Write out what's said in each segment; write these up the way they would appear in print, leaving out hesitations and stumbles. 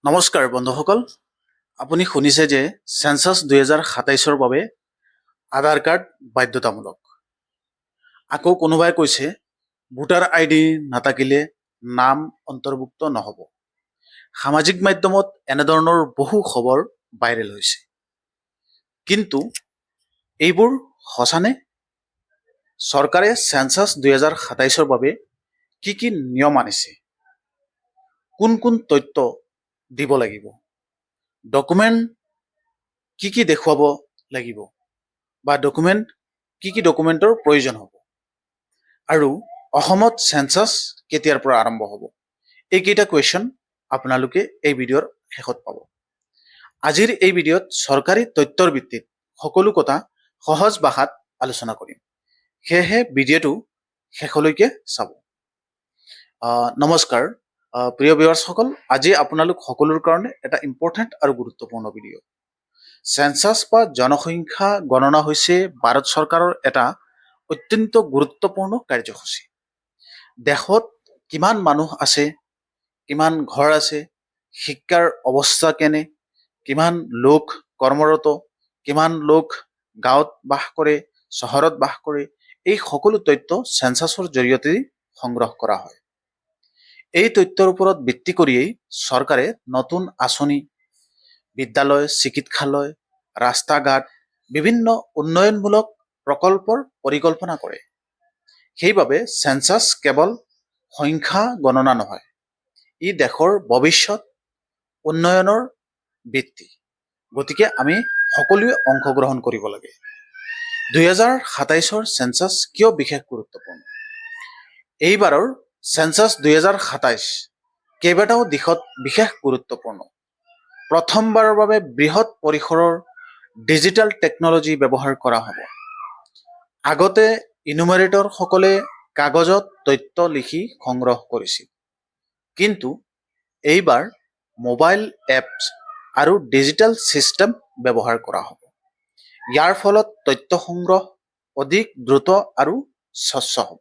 নমস্কাৰ বন্ধুসকল, আপুনি শুনিছে যে সেন্সাস 2027ৰ বাবে আধাৰ কাৰ্ড বাধ্যতামূলক। আকৌ কোনোবাই কৈছে ভোটাৰ আইডি নাথাকিলে নাম অন্তৰ্ভুক্ত নহ'ব। সামাজিক মাধ্যমত এনেধৰণৰ বহু খবৰ ভাইৰেল হৈছে। কিন্তু এইবোৰ সঁচানে? চৰকাৰে সেন্সাস 2027ৰ বাবে কি কি নিয়ম আনিছে? কোন কোন তথ্য দিব লাগিব? ডকুমেণ্ট কি কি দেখুৱাব লাগিব বা কি কি ডকুমেণ্টৰ প্ৰয়োজন হ'ব? আৰু অসমত সেন্সাস কেতিয়াৰ পৰা আৰম্ভ হ'ব? এইকেইটা কুৱেশ্যন আপোনালোকে এই ভিডিঅ'ৰ শেষত পাব। আজিৰ এই ভিডিঅ'ত চৰকাৰী তথ্যৰ ভিত্তিত সকলো কথা সহজ ভাষাত আলোচনা কৰিম। সেয়েহে ভিডিঅ'টো শেষলৈকে চাব। নমস্কাৰ প্ৰিয় ভিউৱাৰ্ছসকল, আজি আপোনালোক সকলোৰ কাৰণে এটা ইম্পৰ্টেণ্ট আৰু গুৰুত্বপূৰ্ণ ভিডিঅ'। সেন্সাস বা জনসংখ্যা গণনা হৈছে ভাৰত চৰকাৰৰ এটা অত্যন্ত গুৰুত্বপূৰ্ণ কাৰ্যসূচী। দেশত কিমান মানুহ আছে, কিমান ঘৰ আছে, শিক্ষাৰ অৱস্থা কেনে, কিমান লোক কৰ্মৰত, কিমান লোক গাঁৱত বাস কৰে, চহৰত বাস কৰে, এই সকলো তথ্য সেন্সাসৰ জৰিয়তে সংগ্ৰহ কৰা হয়। এই তথ্যৰ ওপৰত ভিত্তি কৰিয়েই চৰকাৰে নতুন আঁচনি, বিদ্যালয়, চিকিৎসালয়, ৰাস্তা ঘাট, বিভিন্ন উন্নয়নমূলক প্ৰকল্পৰ পৰিকল্পনা কৰে। সেইবাবে সেন্সাস কেৱল সংখ্যা গণনা নহয়, ই দেশৰ ভৱিষ্যত উন্নয়নৰ ভিত্তি। গতিকে আমি সকলোৱে অংশগ্ৰহণ কৰিব লাগে। 2027ৰ সেন্সাস কিয় বিশেষ গুৰুত্বপূৰ্ণ? এইবাৰৰ সেন্সাস 2027 কেইবাটাও দিশত বিশেষ গুৰুত্বপূৰ্ণ। প্ৰথমবাৰৰ বাবে বৃহৎ পৰিসৰৰ ডিজিটেল টেকনলজি ব্যৱহাৰ কৰা হ'ব। আগতে ইনুমাৰেটৰসকলে কাগজত তথ্য লিখি সংগ্ৰহ কৰিছিল, কিন্তু এইবাৰ মোবাইল এপছ আৰু ডিজিটেল ছিষ্টেম ব্যৱহাৰ কৰা হ'ব। ইয়াৰ ফলত তথ্য সংগ্ৰহ অধিক দ্ৰুত আৰু স্বচ্ছ হ'ব।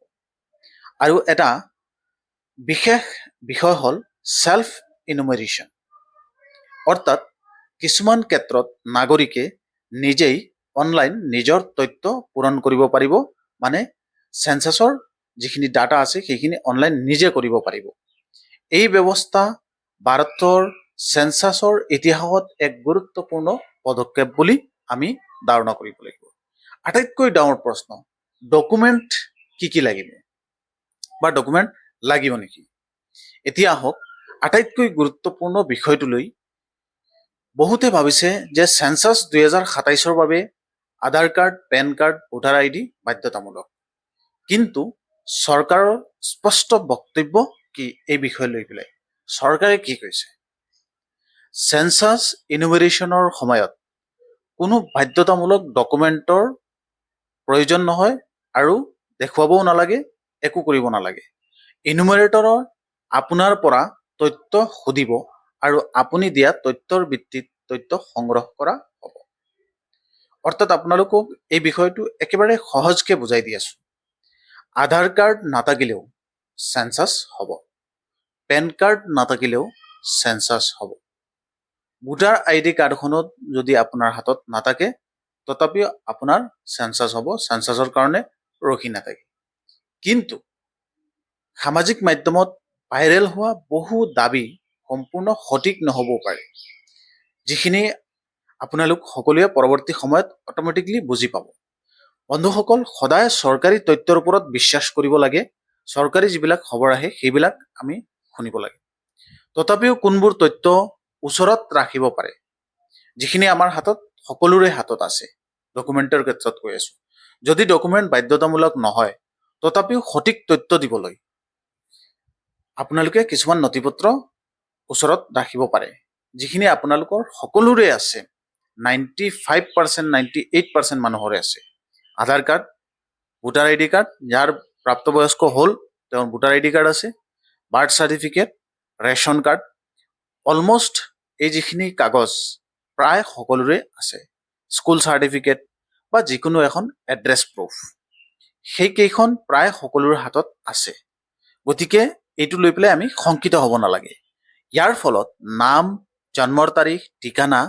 আৰু এটা বিশেষ বিষয় হ'ল সেল্ফ ইনুমেৰেশ্যন, অৰ্থাৎ কিছুমান ক্ষেত্ৰত নাগৰিকে নিজেই অনলাইন নিজৰ তথ্য পূৰণ কৰিব পাৰিব, মানে সেন্সাসৰ যিখিনি ডাটা আছে সেইখিনি অনলাইন নিজে কৰিব পাৰিব। এই ব্যৱস্থা ভাৰতৰ সেন্সাসৰ ইতিহাসত এক গুৰুত্বপূৰ্ণ পদক্ষেপ বুলি আমি ধাৰণা কৰিব লাগিব। আটাইতকৈ ডাঙৰ প্ৰশ্ন, ডকুমেণ্ট কি কি লাগিব বা ডকুমেণ্ট লাগিব নেকি? এতিয়া আহক আটাইতকৈ গুৰুত্বপূৰ্ণ বিষয়টোলৈ। বহুতে ভাবিছে যে সেন্সাস 2027ৰ বাবে Aadhaar card, PAN card, voter ID বাধ্যতামূলক। কিন্তু চৰকাৰৰ স্পষ্ট বক্তব্য কি এই বিষয় লৈ পেলাই? চৰকাৰে কি কৈছে? সেন্সাস ইনুমেৰেশ্যনৰ সময়ত কোনো বাধ্যতামূলক ডকুমেণ্টৰ প্ৰয়োজন নহয় আৰু দেখুৱাবও নালাগে, একো কৰিব নালাগে। ইনুমাৰেটৰৰ আপোনাৰ পৰা তথ্য সুধিব আৰু আপুনি দিয়া তথ্যৰ ভিত্তিত তথ্য সংগ্ৰহ কৰা হ'ব। অৰ্থাৎ আপোনালোকক এই বিষয়টো একেবাৰে সহজকৈ বুজাই দি আছো। আধাৰ কাৰ্ড নাথাকিলেও সেন্সাস হ'ব, পেন কাৰ্ড নাথাকিলেও সেন্সাস হ'ব, ভোটাৰ আইডি কাৰ্ডখনত যদি আপোনাৰ হাতত নাথাকে তথাপিও আপোনাৰ সেন্সাস হ'ব, সেন্সাসৰ কাৰণে ৰখি নাথাকে। কিন্তু সামাজিক মাধ্যমত ভাইৰেল হোৱা বহু দাবী সম্পূৰ্ণ সঠিক নহ'বও পাৰে, যিখিনি আপোনালোক সকলোৱে পৰৱৰ্তী সময়ত অট'মেটিকলি বুজি পাব। বন্ধুসকল, সদায় চৰকাৰী তথ্যৰ ওপৰত বিশ্বাস কৰিব লাগে। চৰকাৰী যিবিলাক খবৰ আহে সেইবিলাক আমি শুনিব লাগে। তথাপিও কোনবোৰ তথ্য ওচৰত ৰাখিব পাৰে, যিখিনি আমাৰ হাতত সকলোৰে হাতত আছে। ডকুমেণ্টৰ ক্ষেত্ৰত কৈ আছো। যদি ডকুমেণ্ট বাধ্যতামূলক নহয় তথাপিও সঠিক তথ্য দিবলৈ আপোনালোকে কিছুমান নথিপত্ৰ ওচৰত ৰাখিব পাৰে, যিখিনি আপোনালোকৰ সকলোৰে আছে। 95%, 98% মানুহৰে আছে। আধাৰ কাৰ্ড, ভোটাৰ আইডি কাৰ্ড, যাৰ প্ৰাপ্তবয়স্ক হ'ল তেওঁৰ ভোটাৰ আইডি কাৰ্ড আছে, birth certificate, ration card, almost এই যিখিনি কাগজ প্ৰায় সকলোৰে আছে। স্কুল চাৰ্টিফিকেট বা যিকোনো এখন এড্ৰেছ প্ৰুফ, সেইকেইখন প্ৰায় সকলোৰে হাতত আছে। গতিকে এইটো লৈ পেলাই আমি শংকিত হ'ব নালাগে। ইয়াৰ ফলত নাম, জন্মৰ তাৰিখ ঠিকানা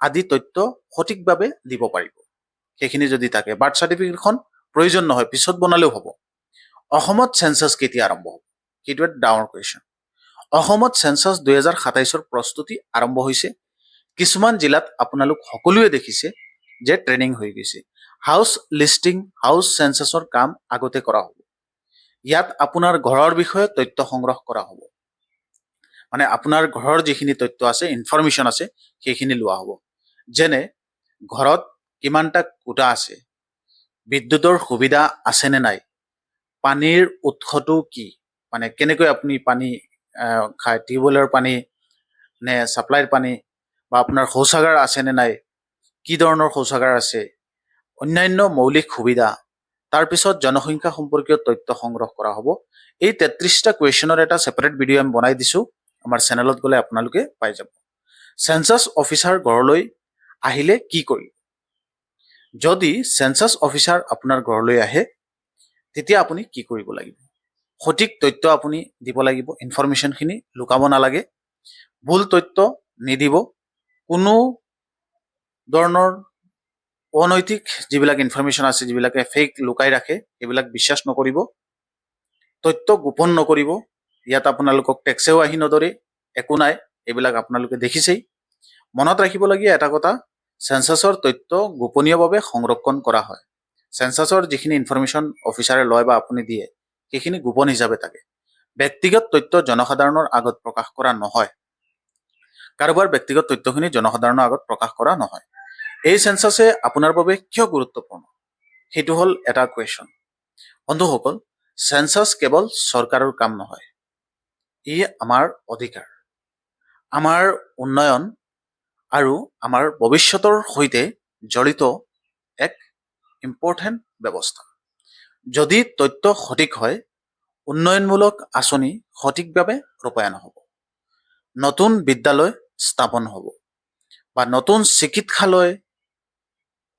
আদি তথ্য সঠিকভাৱে দিব পাৰিব। সেইখিনি যদি থাকে বাৰ্থ চাৰ্টিফিকেটখন প্ৰয়োজন নহয়, পিছত বনালেও হ'ব। অসমত চেঞ্চাছ কেতিয়া আৰম্ভ হ'ব? সেইটো এটা ডাঙৰ কুৱেশ্যন। অসমত চেঞ্চাছ 2027ৰ প্ৰস্তুতি আৰম্ভ হৈছে। কিছুমান জিলাত আপোনালোক সকলোৱে দেখিছে যে ট্ৰেইনিং হৈ গৈছে। হাউচ লিষ্টিং, হাউচ চেঞ্চাছৰ কাম আগতে কৰা হ'ব। ইয়াত আপোনাৰ ঘৰৰ বিষয়ে তথ্য সংগ্ৰহ কৰা হ'ব। মানে আপোনাৰ ঘৰৰ যিখিনি তথ্য আছে, ইনফৰমেশ্যন আছে, সেইখিনি লোৱা হ'ব। যেনে ঘৰত কিমানটা কোঠা আছে, বিদ্যুতৰ সুবিধা আছেনে নাই, পানীৰ উৎসটো কি, মানে কেনেকৈ আপুনি পানী খায়, টিউবৱেলৰ পানী নে ছাপ্লাইৰ পানী, বা আপোনাৰ শৌচাগাৰ আছেনে নাই, কি ধৰণৰ শৌচাগাৰ আছে, অন্যান্য মৌলিক সুবিধা, তাৰপিছত জনসংখ্যা সম্পৰ্কীয় তথ্য সংগ্ৰহ কৰা হ'ব। এই 33টা কুৱেশ্যনৰ এটা ছেপাৰেট ভিডিঅ' আমি বনাই দিছোঁ, আমাৰ চেনেলত গ'লে আপোনালোকে পাই যাব। চেঞ্চাছ অফিচাৰ ঘৰলৈ আহিলে কি কৰিম? যদি চেঞ্চাছ অফিচাৰ আপোনাৰ ঘৰলৈ আহে তেতিয়া আপুনি কি কৰিব লাগিব? সঠিক তথ্য আপুনি দিব লাগিব, ইনফৰমেশ্যনখিনি লুকাব নালাগে, ভুল তথ্য নিদিব, কোনো ধৰণৰ অনৈতিক যিবিলাক ইনফৰমেশ্যন আছে, যিবিলাকে ফেক লুকাই ৰাখে, সেইবিলাক বিশ্বাস নকৰিব, তথ্য গোপন নকৰিব। ইয়াত আপোনালোকক টেক্সেও আহি নধৰে, একো নাই, এইবিলাক আপোনালোকে দেখিছেই। মনত ৰাখিবলগীয়া এটা কথা, চেঞ্চাছৰ তথ্য গোপনীয়ভাৱে সংৰক্ষণ কৰা হয়। চেঞ্চাছৰ যিখিনি ইনফৰমেশ্যন অফিচাৰে লয় বা আপুনি দিয়ে, সেইখিনি গোপন হিচাপে থাকে। ব্যক্তিগত তথ্য জনসাধাৰণৰ আগত প্ৰকাশ কৰা নহয়। কাৰোবাৰ ব্যক্তিগত তথ্যখিনি জনসাধাৰণৰ আগত প্ৰকাশ কৰা নহয়। এই চেঞ্চাছে আপোনাৰ বাবে কিয় গুৰুত্বপূৰ্ণ? সেইটো হ'ল এটা কুৱেশ্যন। বন্ধুসকল, চেঞ্চাছ কেৱল চৰকাৰৰ কাম নহয়, ই আমাৰ অধিকাৰ, আমাৰ উন্নয়ন আৰু আমাৰ ভৱিষ্যতৰ সৈতে জড়িত এক ইম্পৰ্টেণ্ট ব্যৱস্থা। যদি তথ্য সঠিক হয়, উন্নয়নমূলক আঁচনি সঠিকভাৱে ৰূপায়ণ হ'ব, নতুন বিদ্যালয় স্থাপন হ'ব, বা নতুন চিকিৎসালয়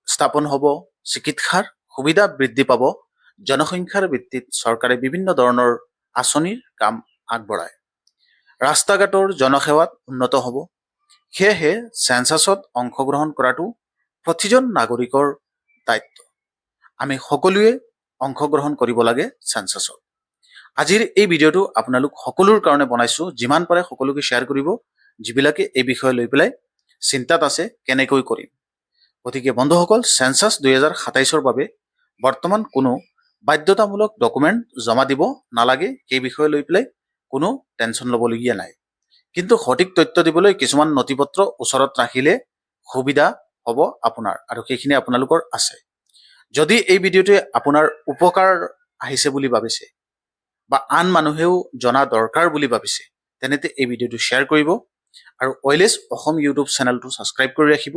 স্থাপন হ'ব, চিকিৎসাৰ সুবিধা বৃদ্ধি পাব, জনসংখ্যাৰ ভিত্তিত চৰকাৰে বিভিন্ন ধৰণৰ আঁচনিৰ কাম আগবঢ়ায়, ৰাস্তা ঘাটৰ জনসেৱাত উন্নত হ'ব। সেয়েহে চেঞ্চাছত অংশগ্ৰহণ কৰাটো প্ৰতিজন নাগৰিকৰ দায়িত্ব। আমি সকলোৱে অংশগ্ৰহণ কৰিব লাগে চেঞ্চাছত। আজিৰ এই ভিডিঅ'টো আপোনালোক সকলোৰ কাৰণে বনাইছোঁ, যিমান পাৰে সকলোকে শ্বেয়াৰ কৰিব, যিবিলাকে এই বিষয়ে লৈ পেলাই চিন্তাত আছে কেনেকৈ কৰিম। গতিকে বন্ধুসকল, চেঞ্চাছ 2027ৰ বাবে বৰ্তমান কোনো বাধ্যতামূলক ডকুমেণ্ট জমা দিব নালাগে, সেই বিষয়ে লৈ পেলাই কোনো টেনশ্যন ল'বলগীয়া নাই। কিন্তু সঠিক তথ্য দিবলৈ কিছুমান নথিপত্ৰ ওচৰত ৰাখিলে সুবিধা হ'ব আপোনাৰ, আৰু সেইখিনি আপোনালোকৰ আছে। যদি এই ভিডিঅ'টোৱে আপোনাৰ উপকাৰ আহিছে বুলি ভাবিছে বা আন মানুহেও জনা দৰকাৰ বুলি ভাবিছে, তেনেতে এই ভিডিঅ'টো শ্বেয়াৰ কৰিব আৰু OILS অসম ইউটিউব চেনেলটো ছাবস্ক্ৰাইব কৰি ৰাখিব।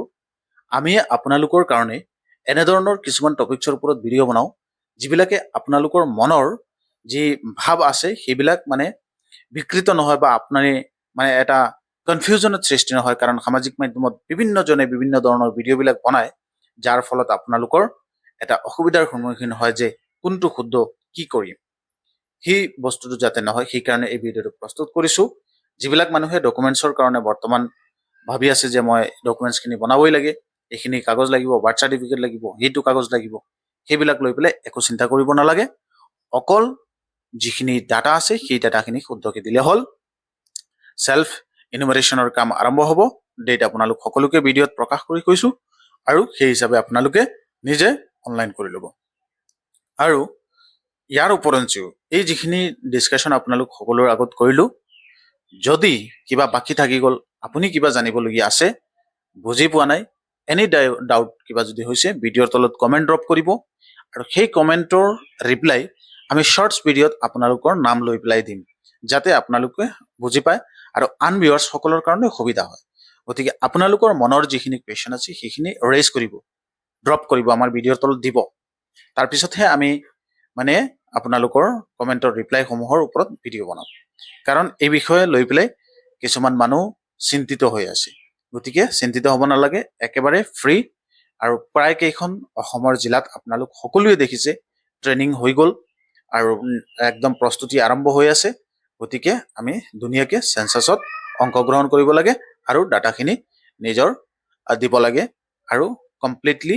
আমি আপোনালোকৰ কাৰণে এনেধৰণৰ কিছুমান টপিকছৰ ওপৰত ভিডিঅ' বনাওঁ, যিবিলাকে আপোনালোকৰ মনৰ যি ভাৱ আছে সেইবিলাক মানে বিকৃত নহয়, বা আপুনি মানে এটা কনফিউজনত সৃষ্টি নহয়, কাৰণ সামাজিক মাধ্যমত বিভিন্নজনে বিভিন্ন ধৰণৰ ভিডিঅ'বিলাক বনায়, যাৰ ফলত আপোনালোকৰ এটা অসুবিধাৰ সন্মুখীন হয় যে কোনটো শুদ্ধ, কি কৰিম, সেই বস্তুটো যাতে নহয়, সেইকাৰণে এই ভিডিঅ'টো প্ৰস্তুত কৰিছোঁ। যিবিলাক মানুহে ডকুমেণ্টছৰ কাৰণে বৰ্তমান ভাবি আছে যে মই ডকুমেণ্টছখিনি বনাবই লাগে, এইখিনি কাগজ লাগিব, বাৰ্থ চাৰ্টিফিকেট লাগিব, সেইটো কাগজ লাগিব, সেইবিলাক লৈ পেলাই একো চিন্তা কৰিব নালাগে। অকল যিখিনি ডাটা আছে সেই ডাটাখিনি শুদ্ধকৈ দিলে হ'ল। সেল্ফ ইনুমাৰেশ্যনৰ কাম আৰম্ভ হ'ব। ডেট আপোনালোক সকলোকে ভিডিঅ'ত প্ৰকাশ কৰি কৈছোঁ, আৰু সেই হিচাপে আপোনালোকে নিজে অনলাইন কৰি ল'ব। আৰু ইয়াৰ উপৰঞ্চিও এই যিখিনি ডিছকাশ্যন আপোনালোক সকলোৰে আগত কৰিলোঁ, যদি কিবা বাকী থাকি গ'ল, আপুনি কিবা জানিবলগীয়া আছে, বুজি পোৱা নাই, এনি ডাউট কিবা যদি হৈছে, ভিডিঅ'ৰ তলত কমেণ্ট ড্ৰপ কৰিব, আৰু সেই কমেণ্টৰ ৰিপ্লাই আমি শ্বৰ্টছ ভিডিঅ'ত আপোনালোকৰ নাম লৈ পেলাই দিম, যাতে আপোনালোকে বুজি পায় আৰু আন ভিউৱাৰ্ছসকলৰ কাৰণে সুবিধা হয়। গতিকে আপোনালোকৰ মনৰ যিখিনি কুৱেশ্যন আছে সেইখিনি ৰেইজ কৰিব, ড্ৰপ কৰিব, আমাৰ ভিডিঅ'ৰ তলত দিব। তাৰপিছতহে আমি মানে আপোনালোকৰ কমেণ্টৰ ৰিপ্লাইসমূহৰ ওপৰত ভিডিঅ' বনাম, কাৰণ এই বিষয়ে লৈ পেলাই কিছুমান মানুহ চিন্তিত হৈ আছে। গতিকে চিন্তিত হ'ব নালাগে, একেবাৰে ফ্ৰী, আৰু প্ৰায় কেইখন অসমৰ জিলাত আপোনালোক সকলোৱে দেখিছে ট্ৰেইনিং হৈ গ'ল আৰু একদম প্ৰস্তুতি আৰম্ভ হৈ আছে। গতিকে আমি ধুনীয়াকৈ চেঞ্চাছত অংশগ্ৰহণ কৰিব লাগে আৰু ডাটাখিনি নিজৰ দিব লাগে আৰু কমপ্লিটলি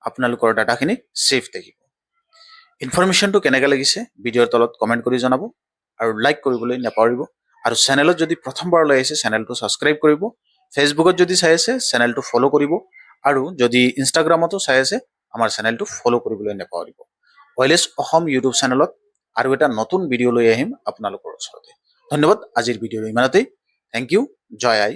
আপোনালোকৰ ডাটাখিনি ছেফ থাকিব। ইনফৰমেশ্যনটো কেনেকৈ লাগিছে ভিডিঅ'ৰ তলত কমেণ্ট কৰি জনাব আৰু লাইক কৰিবলৈ নাপাহৰিব। আৰু চেনেলত যদি প্ৰথমবাৰলৈ আহিছে চেনেলটো ছাবস্ক্ৰাইব কৰিব। ফেচবুকত যদি চাই আছে চেনেলটো ফ'ল' কৰিব আৰু যদি ইনষ্টাগ্ৰামতো চাই আছে আমাৰ চেনেলটো ফ'ল' কৰিবলৈ নাপাহৰিব। ৱাইলেছ অসম ইউটিউব চেনেলত আৰু এটা নতুন ভিডিঅ' লৈ আহিম আপোনালোকৰ ওচৰতে। ধন্যবাদ। আজিৰ ভিডিঅ' ইমানতেই। Thank you. জয় আই।